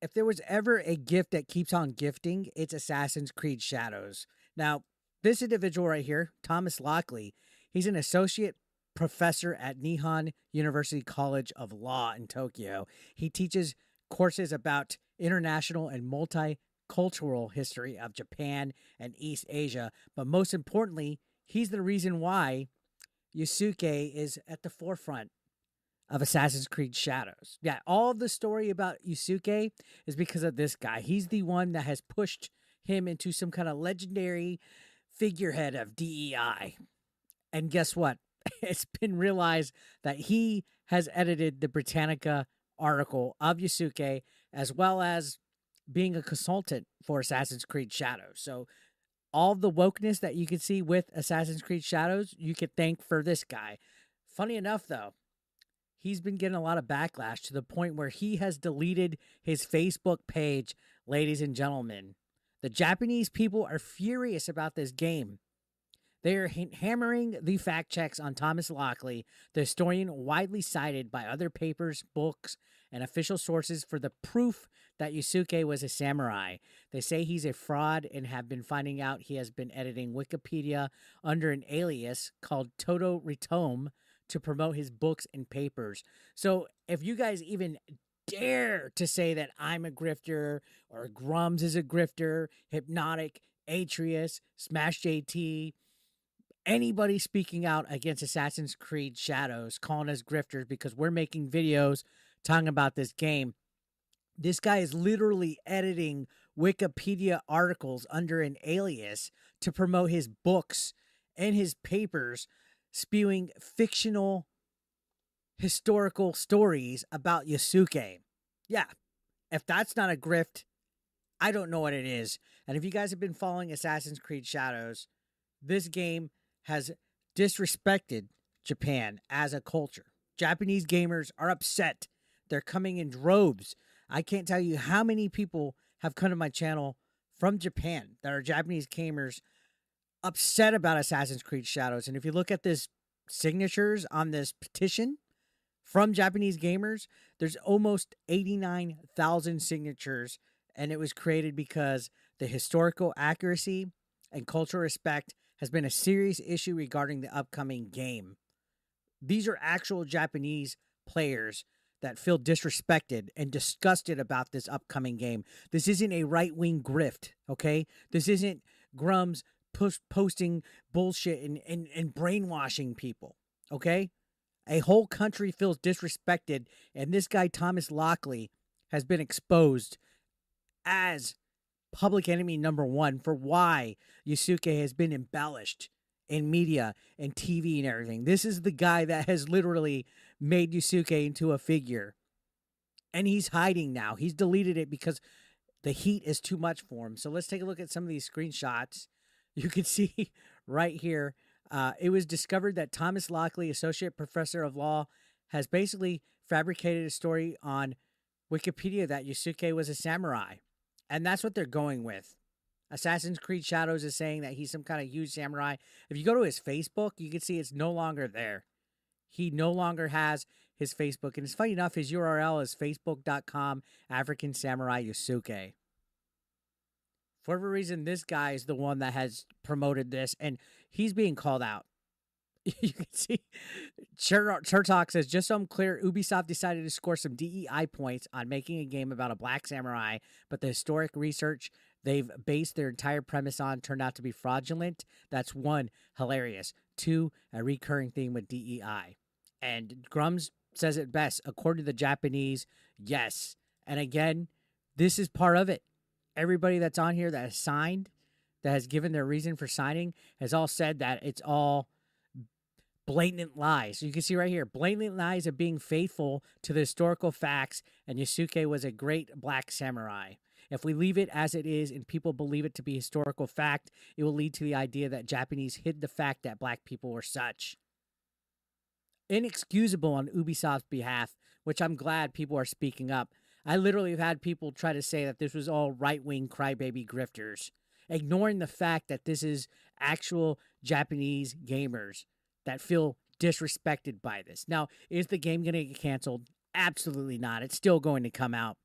if there was ever a gift that keeps on gifting, it's Assassin's Creed Shadows. Now, this individual right here, Thomas Lockley, he's an associate professor at Nihon University College of Law in Tokyo. He teaches courses about international and multicultural history of Japan and East Asia, but most importantly, he's the reason why Yasuke is at the forefront of Assassin's Creed Shadows. Yeah, all of the story about Yasuke is because of this guy. He's the one that has pushed him into some kind of legendary figurehead of DEI. And guess what? It's been realized that he has edited the Britannica article of Yasuke, as well as being a consultant for Assassin's Creed Shadows. So all the wokeness that you can see with Assassin's Creed Shadows, you could thank for this guy. Funny enough, though, he's been getting a lot of backlash to the point where he has deleted his Facebook page, ladies and gentlemen. The Japanese people are furious about this game. They are hammering the fact checks on Thomas Lockley, the historian widely cited by other papers, books, and official sources for the proof that Yasuke was a samurai. They say he's a fraud and have been finding out he has been editing Wikipedia under an alias called Toto Ritome to promote his books and papers. So if you guys even dare to say that I'm a grifter or Grummz is a grifter, Hypnotic, Atreus, Smash JT, anybody speaking out against Assassin's Creed Shadows, calling us grifters because we're making videos talking about this game, this guy is literally editing Wikipedia articles under an alias to promote his books and his papers, spewing fictional historical stories about Yasuke. Yeah, if that's not a grift, I don't know what it is. And if you guys have been following Assassin's Creed Shadows, this game has disrespected Japan as a culture. Japanese gamers are upset. They're coming in droves. I can't tell you how many people have come to my channel from Japan that are Japanese gamers upset about Assassin's Creed Shadows. And if you look at this signatures on this petition from Japanese gamers, there's almost 89,000 signatures, and it was created because the historical accuracy and cultural respect has been a serious issue regarding the upcoming game. These are actual Japanese players that feel disrespected and disgusted about this upcoming game. This isn't a right-wing grift, okay? This isn't Grummz posting bullshit and brainwashing people, okay? A whole country feels disrespected, and this guy, Thomas Lockley, has been exposed as public enemy number one for why Yasuke has been embellished in media and TV and everything. This is the guy that has literally made Yasuke into a figure. And he's hiding now. He's deleted it because the heat is too much for him. So let's take a look at some of these screenshots. You can see right here, it was discovered that Thomas Lockley, associate professor of law, has basically fabricated a story on Wikipedia that Yasuke was a samurai. And that's what they're going with. Assassin's Creed Shadows is saying that he's some kind of huge samurai. If you go to his Facebook, you can see it's no longer there. He no longer has his Facebook. And it's funny enough, his URL is facebook.com African Samurai Yasuke. For whatever reason, this guy is the one that has promoted this, and he's being called out. You can see Chertok says, just so I'm clear, Ubisoft decided to score some DEI points on making a game about a black samurai, but the historic research they've based their entire premise on turned out to be fraudulent. That's one, hilarious. Two, a recurring theme with DEI. And Grummz says it best, according to the Japanese, yes. And again, this is part of it. Everybody that's on here that has signed, that has given their reason for signing, has all said that it's all blatant lies. So you can see right here, blatant lies of being faithful to the historical facts, and Yasuke was a great black samurai. If we leave it as it is and people believe it to be historical fact, it will lead to the idea that Japanese hid the fact that black people were such. Inexcusable on Ubisoft's behalf, which I'm glad people are speaking up. I literally have had people try to say that this was all right-wing crybaby grifters, ignoring the fact that this is actual Japanese gamers that feel disrespected by this. Now, is the game going to get canceled? Absolutely not. It's still going to come out.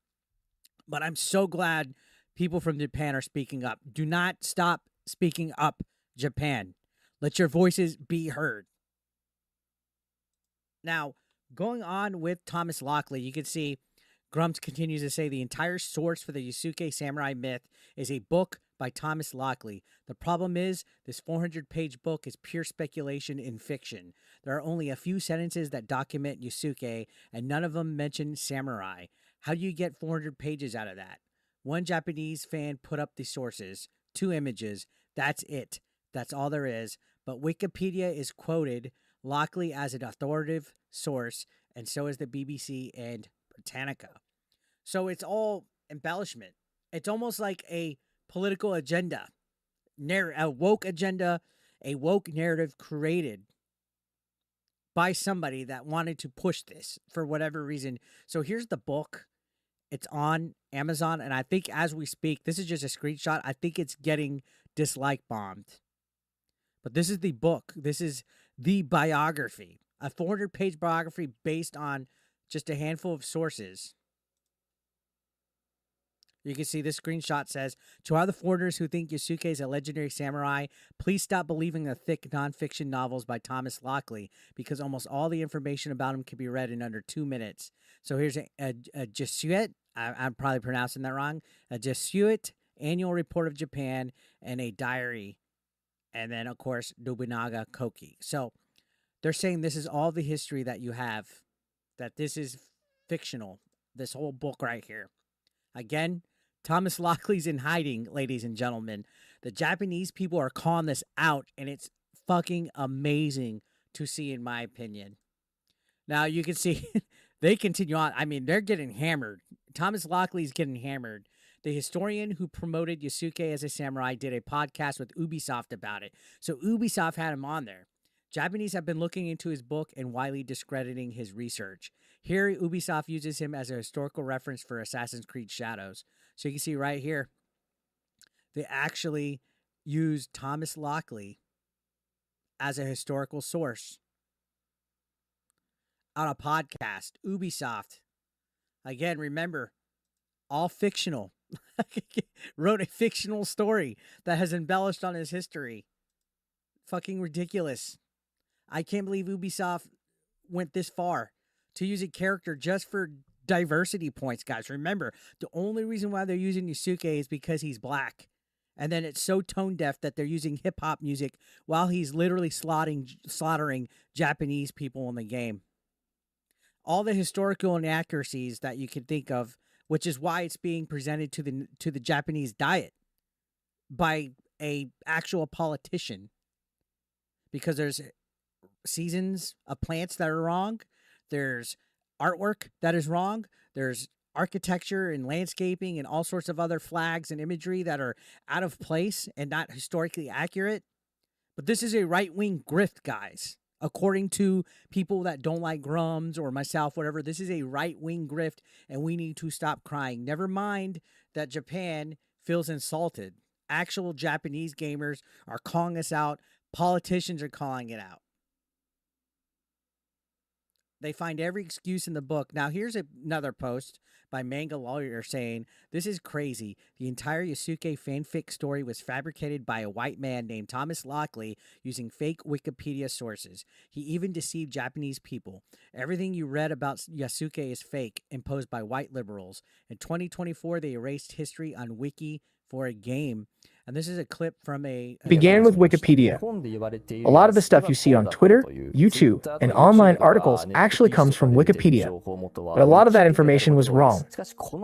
But I'm so glad people from Japan are speaking up. Do not stop speaking up, Japan. Let your voices be heard. Now, going on with Thomas Lockley, you can see Grummz continues to say the entire source for the Yasuke samurai myth is a book by Thomas Lockley. The problem is, this 400-page book is pure speculation and fiction. There are only a few sentences that document Yasuke, and none of them mention samurai. How do you get 400 pages out of that? One Japanese fan put up the sources, 2 images. That's it. That's all there is. But Wikipedia is quoted Lockley as an authoritative source, and so is the BBC and Britannica. So it's all embellishment. It's almost like a political agenda, a woke agenda, a woke narrative created by somebody that wanted to push this for whatever reason. So here's the book. It's on Amazon, and I think as we speak, this is just a screenshot. I think it's getting dislike bombed. But this is the book. This is the biography. A 400-page biography based on just a handful of sources. You can see this screenshot says, to all the foreigners who think Yasuke is a legendary samurai, please stop believing the thick nonfiction novels by Thomas Lockley, because almost all the information about him can be read in under 2 minutes. So here's a Jesuit, I'm probably pronouncing that wrong, a Jesuit annual report of Japan, and a diary, and then, of course, Nobunaga Koki. So they're saying this is all the history that you have, that this is fictional, this whole book right here. Again, Thomas Lockley's in hiding, ladies and gentlemen. The Japanese people are calling this out, and it's fucking amazing to see, in my opinion. Now, you can see they continue on. I mean, they're getting hammered. Thomas Lockley's getting hammered. The historian who promoted Yasuke as a samurai did a podcast with Ubisoft about it. So Ubisoft had him on there. Japanese have been looking into his book and widely discrediting his research. Here, Ubisoft uses him as a historical reference for Assassin's Creed Shadows. So you can see right here, they actually used Thomas Lockley as a historical source on a podcast. Ubisoft, again, remember, all fictional. Wrote a fictional story that has embellished on his history. Fucking ridiculous. I can't believe Ubisoft went this far to use a character just for diversity points, guys. Remember, the only reason why they're using Yasuke is because he's black. And then it's so tone deaf that they're using hip-hop music while he's literally slaughtering Japanese people in the game. All the historical inaccuracies that you can think of, which is why it's being presented to the Japanese diet by a actual politician. Because there's seasons of plants that are wrong. There's artwork that is wrong. There's architecture and landscaping and all sorts of other flags and imagery that are out of place and not historically accurate. But this is a right-wing grift, guys. According to people that don't like Grummz or myself, whatever, this is a right-wing grift, and we need to stop crying. Never mind that Japan feels insulted. Actual Japanese gamers are calling us out. Politicians are calling it out. They find every excuse in the book. Now, here's another post by Manga Lawyer saying, this is crazy. The entire Yasuke fanfic story was fabricated by a white man named Thomas Lockley using fake Wikipedia sources. He even deceived Japanese people. Everything you read about Yasuke is fake, imposed by white liberals. In 2024, they erased history on Wiki for a game. And this is a clip from began with Wikipedia. A lot of the stuff you see on Twitter, YouTube, and online articles actually comes from Wikipedia. But a lot of that information was wrong.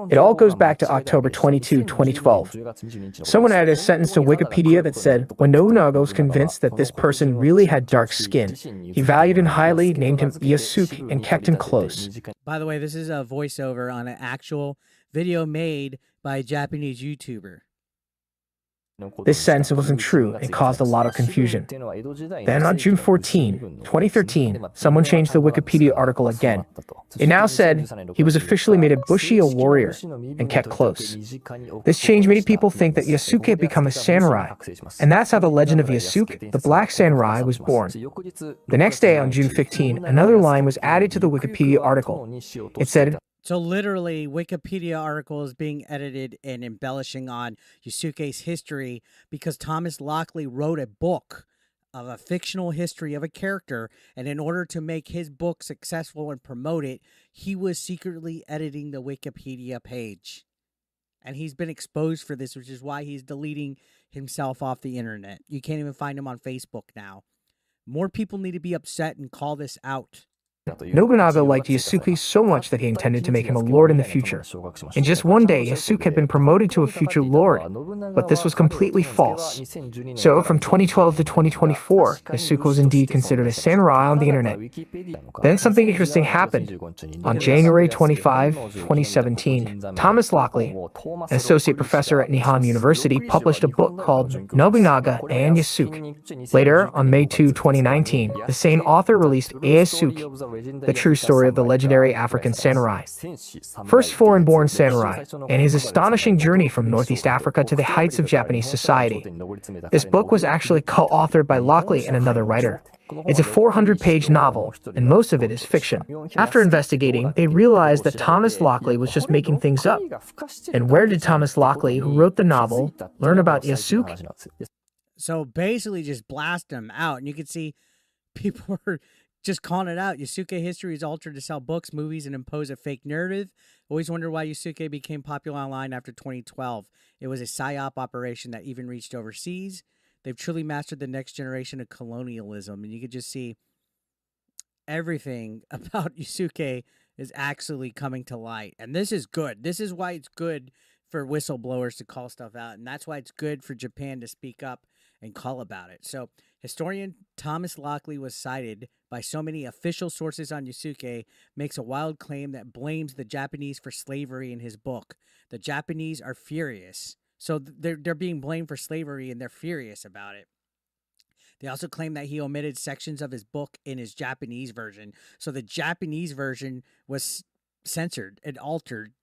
It all goes back to October 22, 2012. Someone added a sentence to Wikipedia that said, when Nobunaga was convinced that this person really had dark skin, he valued him highly, named him Yasuke, and kept him close. By the way, this is a voiceover on an actual video made by a Japanese YouTuber. This sentence wasn't true and caused a lot of confusion. Then on June 14, 2013, someone changed the Wikipedia article again. It now said he was officially made a Bushido warrior and kept close. This change made people think that Yasuke had become a samurai, and that's how the legend of Yasuke, the Black Samurai, was born. The next day, on June 15, another line was added to the Wikipedia article. It said, So literally, Wikipedia article is being edited and embellishing on Yasuke's history because Thomas Lockley wrote a book of a fictional history of a character, and in order to make his book successful and promote it, he was secretly editing the Wikipedia page. And he's been exposed for this, which is why he's deleting himself off the internet. You can't even find him on Facebook now. More people need to be upset and call this out. Nobunaga liked Yasuke so much that he intended to make him a lord in the future. In just one day, Yasuke had been promoted to a future lord, but this was completely false. So, from 2012 to 2024, Yasuke was indeed considered a samurai on the internet. Then something interesting happened. On January 25, 2017, Thomas Lockley, an associate professor at Nihon University, published a book called Nobunaga and Yasuke. Later, on May 2, 2019, the same author released Yasuke, the true story of the legendary African samurai. First foreign-born samurai, and his astonishing journey from Northeast Africa to the heights of Japanese society. This book was actually co-authored by Lockley and another writer. It's a 400-page novel, and most of it is fiction. After investigating, they realized that Thomas Lockley was just making things up. And where did Thomas Lockley, who wrote the novel, learn about Yasuke? So basically just blast him out, and you can see people are just calling it out. Yasuke history is altered to sell books, movies, and impose a fake narrative. Always wondered why Yasuke became popular online after 2012. It was a psyop operation that even reached overseas. They've truly mastered the next generation of colonialism. And you could just see everything about Yasuke is actually coming to light. And this is good. This is why it's good for whistleblowers to call stuff out. And that's why it's good for Japan to speak up and call about it. So historian Thomas Lockley was cited by so many official sources on Yasuke, makes a wild claim that blames the Japanese for slavery in his book. The Japanese are furious. So they're being blamed for slavery and they're furious about it. They also claim that he omitted sections of his book in his Japanese version. So the Japanese version was censored and altered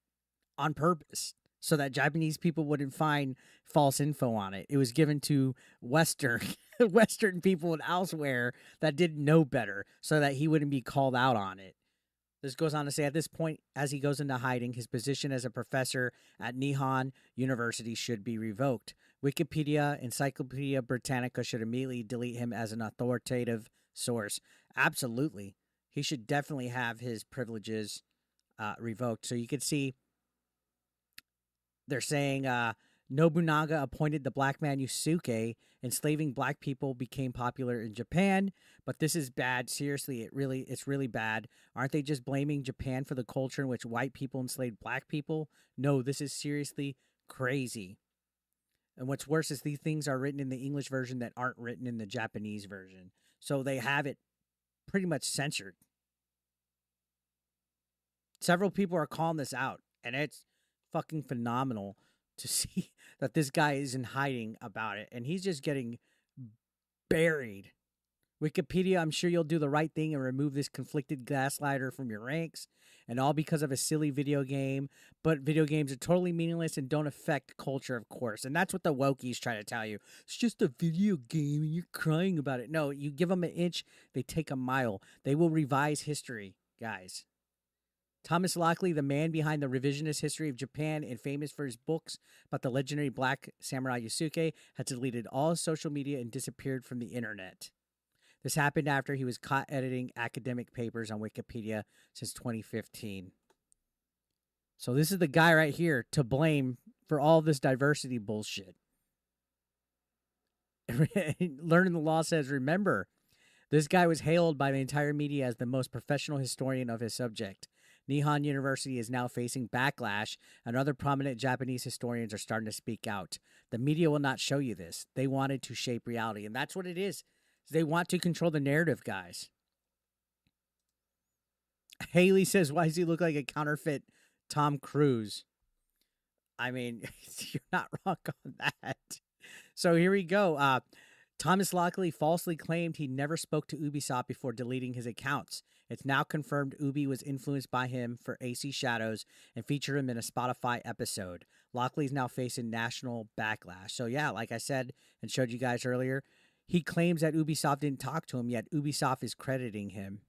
on purpose so that Japanese people wouldn't find false info on it. It was given to Western people and elsewhere that didn't know better so that he wouldn't be called out on it. This goes on to say, at this point, as he goes into hiding, his position as a professor at Nihon University should be revoked. Wikipedia, Encyclopedia Britannica should immediately delete him as an authoritative source. Absolutely. He should definitely have his privileges revoked. So you can see they're saying Nobunaga appointed the black man Yasuke. Enslaving black people became popular in Japan, but this is bad. Seriously, it's really bad. Aren't they just blaming Japan for the culture in which white people enslaved black people? No, this is seriously crazy. And what's worse is these things are written in the English version that aren't written in the Japanese version. So they have it pretty much censored. Several people are calling this out, and it's fucking phenomenal to see that this guy is in hiding about it, and he's just getting buried. Wikipedia, I'm sure you'll do the right thing and remove this conflicted gaslighter from your ranks, and all because of a silly video game. But video games are totally meaningless and don't affect culture, of course. And that's what the wokies try to tell you. It's just a video game and you're crying about it. No, you give them an inch, they take a mile. They will revise history, guys. Thomas Lockley, the man behind the revisionist history of Japan and famous for his books about the legendary black samurai Yasuke, had deleted all his social media and disappeared from the internet. This happened after he was caught editing academic papers on Wikipedia since 2015. So this is the guy right here to blame for all this diversity bullshit. Learning the Law says, remember, this guy was hailed by the entire media as the most professional historian of his subject. Nihon University is now facing backlash, and other prominent Japanese historians are starting to speak out. The media will not show you this. They wanted to shape reality, and that's what it is. They want to control the narrative, guys. Haley says, why does he look like a counterfeit Tom Cruise? I mean, you're not wrong on that. So here we go. Thomas Lockley falsely claimed he never spoke to Ubisoft before deleting his accounts. It's now confirmed Ubi was influenced by him for AC Shadows and featured him in a Spotify episode. Lockley's now facing national backlash. So yeah, like I said and showed you guys earlier, he claims that Ubisoft didn't talk to him, yet Ubisoft is crediting him.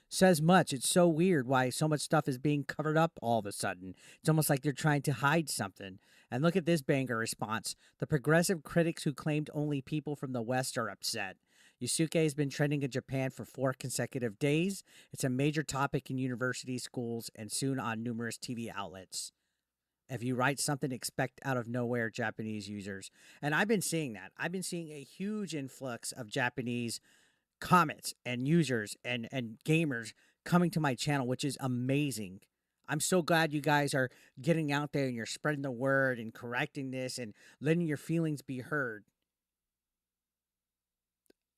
says much. It's so weird why so much stuff is being covered up all of a sudden. It's almost like they're trying to hide something. And look at this banger response. The progressive critics who claimed only people from the West are upset. Yasuke has been trending in Japan for 4 consecutive days. It's a major topic in university schools and soon on numerous TV outlets. If you write something, expect out of nowhere Japanese users. And I've been seeing that. I've been seeing a huge influx of Japanese comments and users and gamers coming to my channel, which is amazing. I'm so glad you guys are getting out there and you're spreading the word and correcting this and letting your feelings be heard.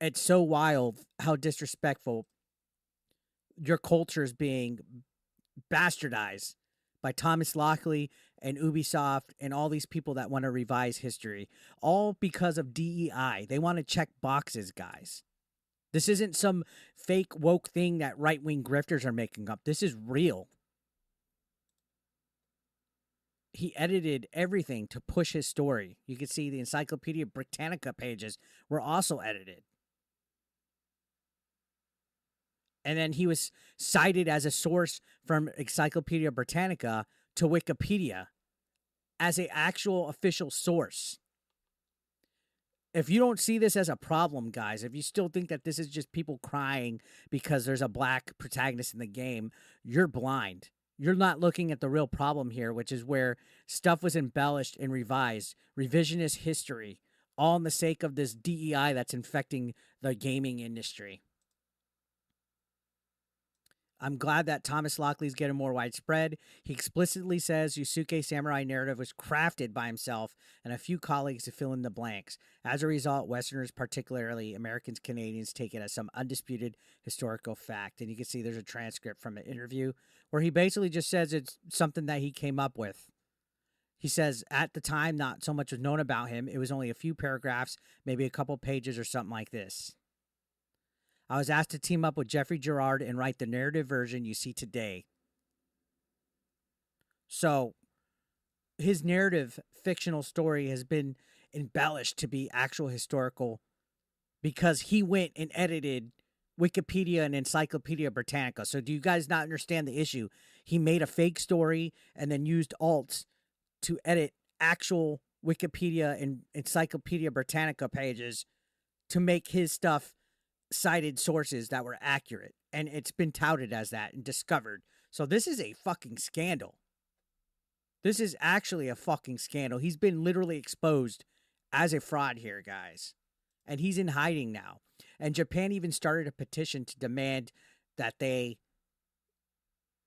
It's so wild how disrespectful your culture is being bastardized by Thomas Lockley and Ubisoft and all these people that want to revise history, all because of DEI. They want to check boxes, guys. This isn't some fake woke thing that right-wing grifters are making up. This is real. He edited everything to push his story. You can see the Encyclopedia Britannica pages were also edited. And then he was cited as a source from Encyclopedia Britannica to Wikipedia as an actual official source. If you don't see this as a problem, guys, if you still think that this is just people crying because there's a black protagonist in the game, you're blind. You're not looking at the real problem here, which is where stuff was embellished and revised, revisionist history, all in the sake of this DEI that's infecting the gaming industry. I'm glad that Thomas Lockley's getting more widespread. He explicitly says Yasuke Samurai narrative was crafted by himself and a few colleagues to fill in the blanks. As a result, Westerners, particularly Americans, Canadians, take it as some undisputed historical fact. And you can see there's a transcript from an interview where he basically just says it's something that he came up with. He says at the time, not so much was known about him. It was only a few paragraphs, maybe a couple pages or something like this. I was asked to team up with Jeffrey Gerard and write the narrative version you see today. So his narrative fictional story has been embellished to be actual historical because he went and edited Wikipedia and Encyclopedia Britannica. So do you guys not understand the issue? He made a fake story and then used alts to edit actual Wikipedia and Encyclopedia Britannica pages to make his stuff cited sources that were accurate, and it's been touted as that and discovered. So this is a fucking scandal. This is actually a fucking scandal. He's been literally exposed as a fraud here, guys, and he's in hiding now. And Japan even started a petition to demand that they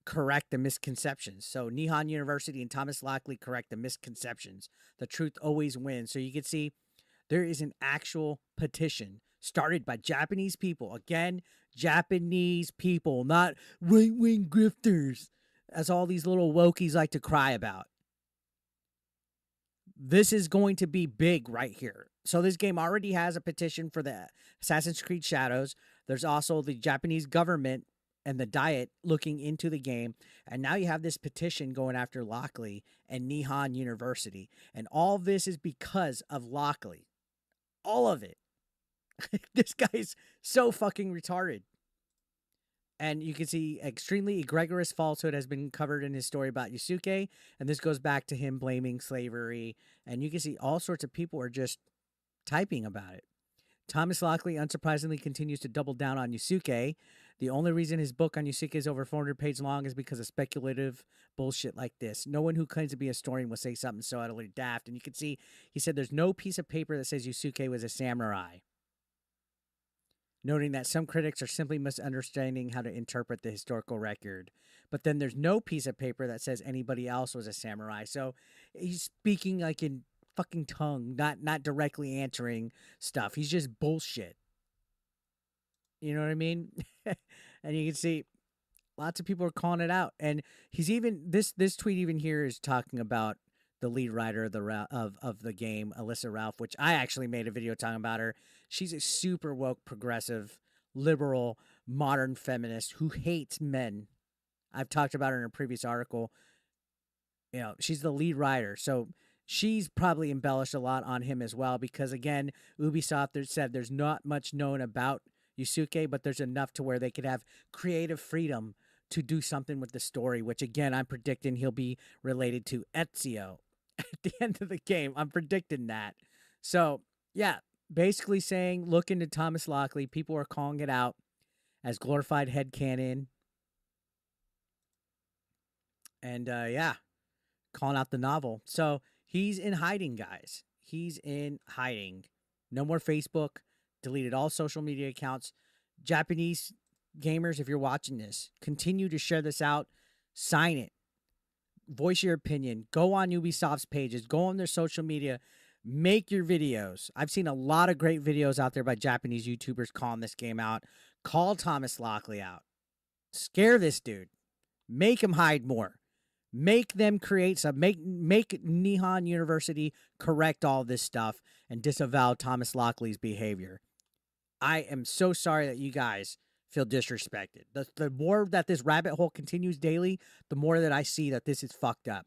correct the misconceptions. So Nihon University and Thomas Lockley correct the misconceptions. The truth always wins. So you can see there is an actual petition started by Japanese people. Again, Japanese people, not right-wing grifters, as all these little wokies like to cry about. This is going to be big right here. So this game already has a petition for the Assassin's Creed Shadows. There's also the Japanese government and the Diet looking into the game. And now you have this petition going after Lockley and Nihon University. And all this is because of Lockley. All of it. This guy's so fucking retarded. And you can see extremely egregious falsehood has been covered in his story about Yasuke. And this goes back to him blaming slavery. And you can see all sorts of people are just typing about it. Thomas Lockley, unsurprisingly, continues to double down on Yasuke. The only reason his book on Yasuke is over 400 pages long is because of speculative bullshit like this. No one who claims to be a historian will say something so utterly daft. And you can see, he said there's no piece of paper that says Yasuke was a samurai, noting that some critics are simply misunderstanding how to interpret the historical record. But then there's no piece of paper that says anybody else was a samurai. So he's speaking like in fucking tongue, not directly answering stuff. He's just bullshit. You know what I mean? And you can see lots of people are calling it out. And he's even, this tweet even here is talking about the lead writer of the game, Alyssa Ralph, which I actually made a video talking about her. She's a super woke, progressive, liberal, modern feminist who hates men. I've talked about her in a previous article. You know, she's the lead writer. So she's probably embellished a lot on him as well because, again, Ubisoft said there's not much known about Yasuke, but there's enough to where they could have creative freedom to do something with the story, which again, I'm predicting he'll be related to Ezio at the end of the game. I'm predicting that. So, yeah, basically saying, look into Thomas Lockley. People are calling it out as glorified headcanon. And, yeah, calling out the novel. So, he's in hiding, guys. He's in hiding. No more Facebook. Deleted all social media accounts. Japanese gamers, if you're watching this, continue to share this out. Sign it. Voice your opinion. Go on Ubisoft's pages. Go on their social media. Make your videos. I've seen a lot of great videos out there by Japanese YouTubers calling this game out. Call Thomas Lockley out. Scare this dude. Make him hide more. Make them create some. Make Nihon University correct all this stuff and disavow Thomas Lockley's behavior. I am so sorry that you guys feel disrespected. The more that this rabbit hole continues daily, the more that I see that this is fucked up.